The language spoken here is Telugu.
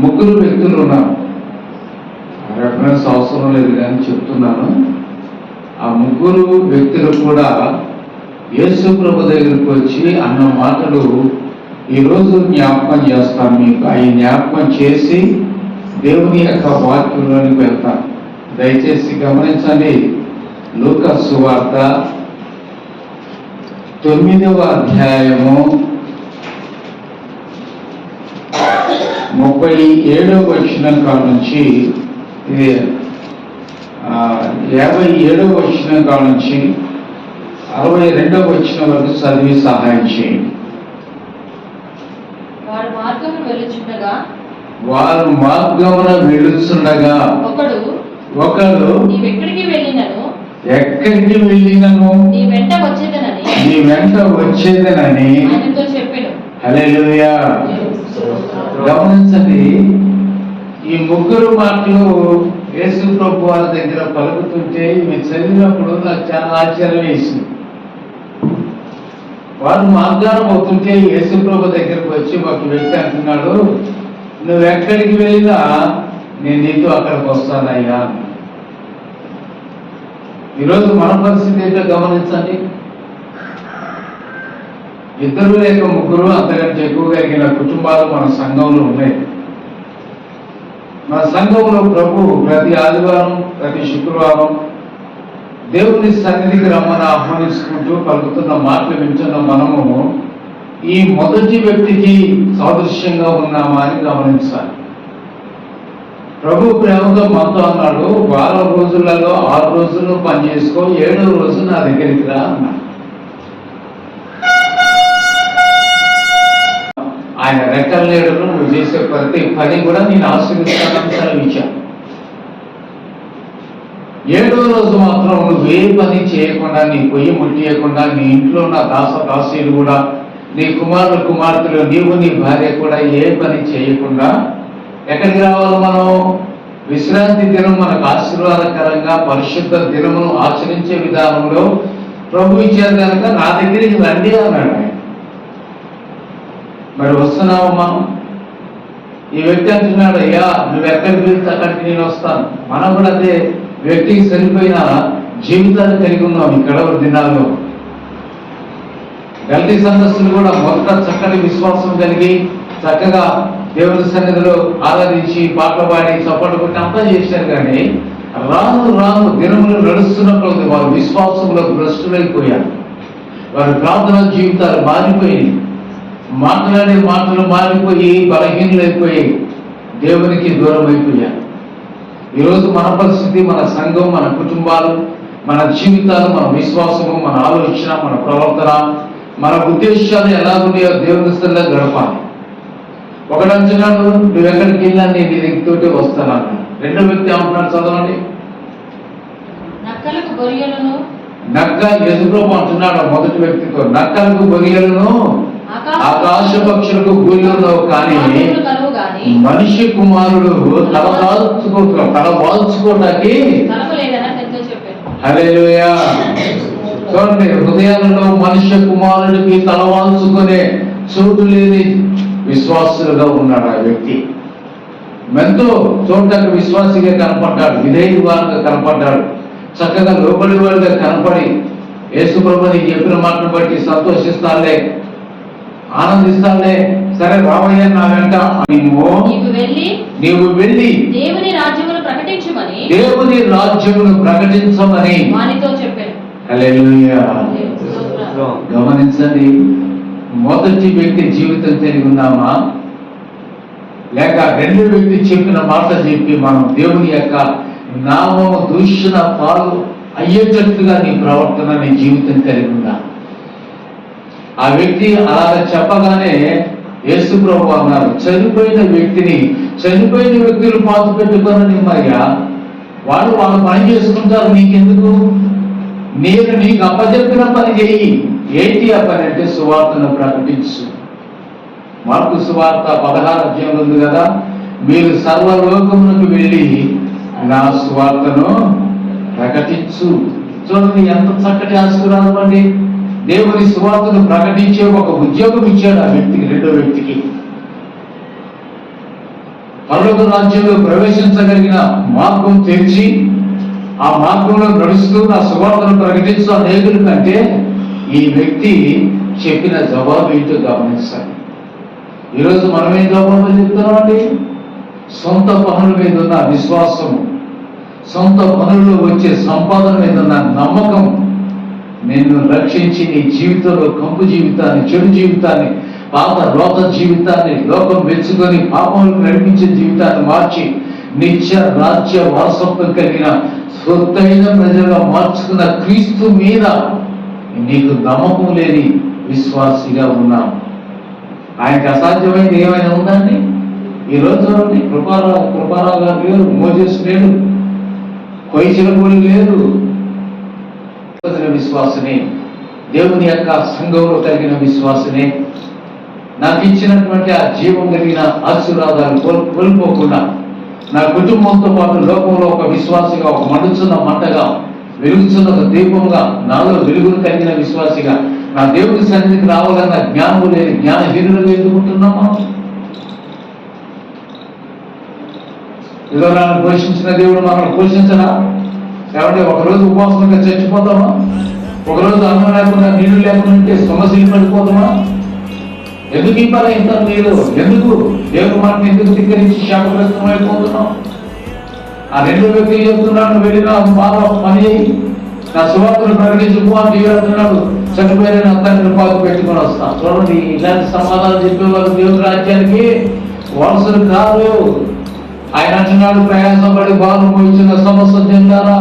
ముగ్గురు వ్యక్తులు ఉన్నారు. రెఫరెన్స్ అవసరం లేదు కానీ చెప్తున్నాను. ఆ ముగ్గురు వ్యక్తులు కూడా యేసు ప్రభు దగ్గరికి వచ్చి అన్న మాటలు ఈరోజు జ్ఞాపకం చేస్తాను మీకు. అవి జ్ఞాపకం చేసి దేవుని యొక్క వాక్యంలోనికి వెళ్తాను. దయచేసి గమనించండి. లూకా సువార్త 9వ అధ్యాయము 37వ వచనం కాడ నుంచి 57వ వచనం కాడ నుంచి 62వ వచనం వరకు చదివి సహాయం చేయండి. వారు మార్గమున వెళుచుండగా ఒకడు ఎక్కడికి వెళ్ళినను నీ వెంట వచ్చేదనని హల్లెలూయా. గమనించండి, ఈ ముగ్గురు మాటలు యేసు ప్రభు వారి దగ్గర పలుకుతుంటే ఇవి చదివినప్పుడు నాకు చాలా ఆశ్చర్యం వేసింది. వారు వాగ్దానం అవుతుంటే యేసు ప్రభు దగ్గరకు వచ్చి ఒక వ్యక్తి అంటున్నాడు, నువ్వు ఎక్కడికి వెళ్ళినా నేను నీతో అక్కడికి వస్తానయ్యా. ఈరోజు మన పరిస్థితి ఏంటో గమనించండి. ఇద్దరు లేక ముగ్గురు అంతకంటే ఎక్కువ కలిగిన కుటుంబాలు మన సంఘంలో ఉన్నాయి. మన సంఘంలో ప్రభు ప్రతి ఆదివారం ప్రతి శుక్రవారం దేవుని సన్నిధికి రమ్మని ఆహ్వానించుకుంటూ పలుకుతున్న మాటలు వింటున్న మనము ఈ మొదటి వ్యక్తికి సాదృశ్యంగా ఉన్నామా అని గమనించాలి. ప్రభు ప్రేమతో మనతో అన్నాడు, వారం రోజులలో 6 రోజులు పని చేసుకో, 7వ రోజు నా దగ్గరికి రా అన్నాడు. ఆయన రెక్కల నీడను నువ్వు చేసే ప్రతి పని కూడా నేను ఆశీర్వదిస్తానని సెలవిచ్చాను. 7వ రోజు మాత్రం నువ్వు ఏ పని చేయకుండా, నీ పొయ్యి ముట్టియకుండా, నీ ఇంట్లో ఉన్న దాసీలు కూడా, నీ కుమార్తెలు, నీవు నీ భార్య కూడా ఏ పని చేయకుండా ఎక్కడికి రావాలి? మనం విశ్రాంతి దినం మనకు ఆశీర్వాదకరంగా పరిశుద్ధ దినమును ఆచరించే విధానంలో ప్రభు ఇచ్చారు కనుక నా దగ్గరికి రండి అన్నాడు. మరి వస్తున్నావు మనం? ఈ వ్యక్తి అంటున్నాడు, అయ్యా నువ్వు ఎక్కడికి వెళ్తే అక్కడికి నేను వస్తాను. మనం కూడా అదే వ్యక్తికి సరిపోయిన జీవితాన్ని కలిగి ఉన్నాం ఈ గడవ దినాల్లో. గల్తీ సంఘస్థులు కూడా మొదట చక్కటి విశ్వాసం కలిగి చక్కగా దేవుని సన్నిధిలో ఆరాధించి పాటలు పాడి చప్పట్లు కొట్టి అంతా చేశారు. కానీ రాను దినములు నడుస్తున్నప్పుడు వారు విశ్వాసంలో భ్రష్టులైపోయారు. వారి ప్రార్థన జీవితాలు మారిపోయి, మాట్లాడే మాటలు మారిపోయి బలహీనలైపోయి దేవునికి దూరం అయిపోయారు. ఈరోజు మన పరిస్థితి, మన సంఘం, మన కుటుంబాలు, మన జీవితాలు, మన విశ్వాసము, మన ఆలోచన, మన ప్రవర్తన, మన ఉద్దేశాలు ఎలా ఉన్నాయో దేవుని స్థలంలో గడపాలి. ఒకడు అంటున్నాడు, నువ్వు ఎక్కడికి వెళ్ళినా నేను నీ దగ్గరతోటే వస్తాను. రెండో వ్యక్తి ఏమంటున్నాడు చదవండి. యేసుప్రభు అంటున్నాడు మొదటి వ్యక్తితో, నక్కలకు గొరియలను ఆకాశ పక్షులకు గూళ్ళను కానీ మనిషి కుమారుడు తల వాల్చుకోవడానికి హల్లెలూయా. చూడండి, హృదయాలలో మనిషి కుమారుడికి తల వాల్చుకునే చోటు లేని విశ్వాసులుగా ఉన్నాడు ఆ వ్యక్తి. ఎంతో చూడటానికి విశ్వాసిగా కనపడ్డాడు, విధేయువారుగా కనపడ్డాడు, చక్కగా లోబడి వాడుగా కనపడి యేసు ప్రభువు నీకు చెప్పిన మాటను బట్టి సంతోషిస్తానులే, ఆనందిస్తానులే, సరే రావయ్యా నా వెంట, నీవు వెళ్ళి దేవుని రాజ్యమును ప్రకటించమని చెప్పాను. హల్లెలూయా. గమనించండి, మొదటి వ్యక్తి జీవితం తెలిగి ఉన్నామా, లేక రెండో వ్యక్తి చెప్పిన మాట చెప్పి మనం దేవుని యొక్క నామము దూషణ పాలు అయ్యేటట్టుగా నీ ప్రవర్తన, నీ జీవితం కలిగి ఉందా? ఆ వ్యక్తి అలాగ చెప్పగానే యేసు ప్రభువు అన్నారు, చనిపోయిన వ్యక్తులు పాత పెట్టుకోనని మర్యా వాళ్ళు పని చేసుకుంటారు, నీకెందుకు? నేను నీకు అప్పచెప్పిన పని చేయి. ఏంటి ఆ పని అంటే సువార్తను ప్రకటించు. మార్కు సువార్త 16వ అధ్యాయంలో ఉంది కదా, మీరు సర్వలోకమునకు వెళ్ళి నా సువార్తను ప్రకటించు. చూడండి ఎంత చక్కటి ఆశీర్వాదం అండి. దేవుని సువార్తను ప్రకటించే ఒక ఉద్యోగం ఇచ్చాడు ఆ వ్యక్తికి, రెండో వ్యక్తికి. పరలోక రాజ్యంలో ప్రవేశించగలిగిన మార్గం తెరిచి ఆ మార్గంలో నడుస్తూ నా సువార్తను ప్రకటిస్తూ అనేకుల కంటే ఈ వ్యక్తి చెప్పిన జవాబు ఏంటో గమనించాలి. ఈరోజు మనం ఏం జవాబు చెప్తున్నామండి? సొంత పనుల మీద ఉన్న విశ్వాసము, సొంత పనుల్లో వచ్చే సంపాదన మీద ఉన్న నమ్మకం నిన్ను రక్షించి నీ జీవితంలో కంపు జీవితాన్ని, చెడు జీవితాన్ని, పాత రోత జీవితాన్ని, లోకం మెచ్చుకొని పాపములకు నడిపించే జీవితాన్ని మార్చి నిత్య రాజ్య వారసత్వం కలిగిన సొత్తైన ప్రజలుగా మార్చుకున్న క్రీస్తు మీద నీకు నమ్మకం లేని విశ్వాసిగా ఉన్నావు. ఆయనకి అసాధ్యమైనది ఏమైనా ఉందండి? ఈ రోజు కృపారావు గారు లేరు, మోజెస్ లేడు, కొయ్యచిలపూడి లేరు. విశ్వాసనే, దేవుని యొక్క సంఘంలో కలిగిన విశ్వాసనే నాకు ఇచ్చినటువంటి ఆ జీవం కలిగిన ఆశీర్వాదాలు కోల్పోకుండా నా కుటుంబంతో పాటు లోకంలో ఒక విశ్వాసిగా, ఒక మండుచున్న మంటగా, వెలుగుచున్న ఒక దీపంగా, నాలో వెలుగును కలిగిన విశ్వాసిగా నా దేవుడి సన్నిధికి రావాలన్న జ్ఞానం లేని జ్ఞానహీనులుగా ఎదుర్కొంటున్నామా? వివరాలను పోషించిన దేవుడు మనల్ని పోషించరా? కాబట్టి ఒకరోజు ఉపవాసంగా చచ్చిపోతామా? ఒకరోజు అన్నం లేకుండా నీళ్లు లేకుండా సమస్యలు పడిపోతామా? ఎందుకు ఈ పని ఇంత నీరు? ఎందుకు దేవుడు మనల్ని ఎందుకు ధిక్కరించి శాపగ్రస్తమైపోతున్నాం? ఆ రెండు వ్యక్తులు చెప్తున్నాడు, వెళ్ళినా బాగా పని అయ్యి నా సువార్తను ప్రకటించుకో అని దేవుడు చనిపోయిన నా తండ్రి పాలు పెట్టుకొని వస్తా. చూడండి, ఇలాంటి సమాధానం చెప్పేవారు దేవుడి రాజ్యానికి వారసులు కాదు. ఆయన అంటున్నాడు, ప్రయాసపడి బాలు పోయించిన సమస్య చెందారా?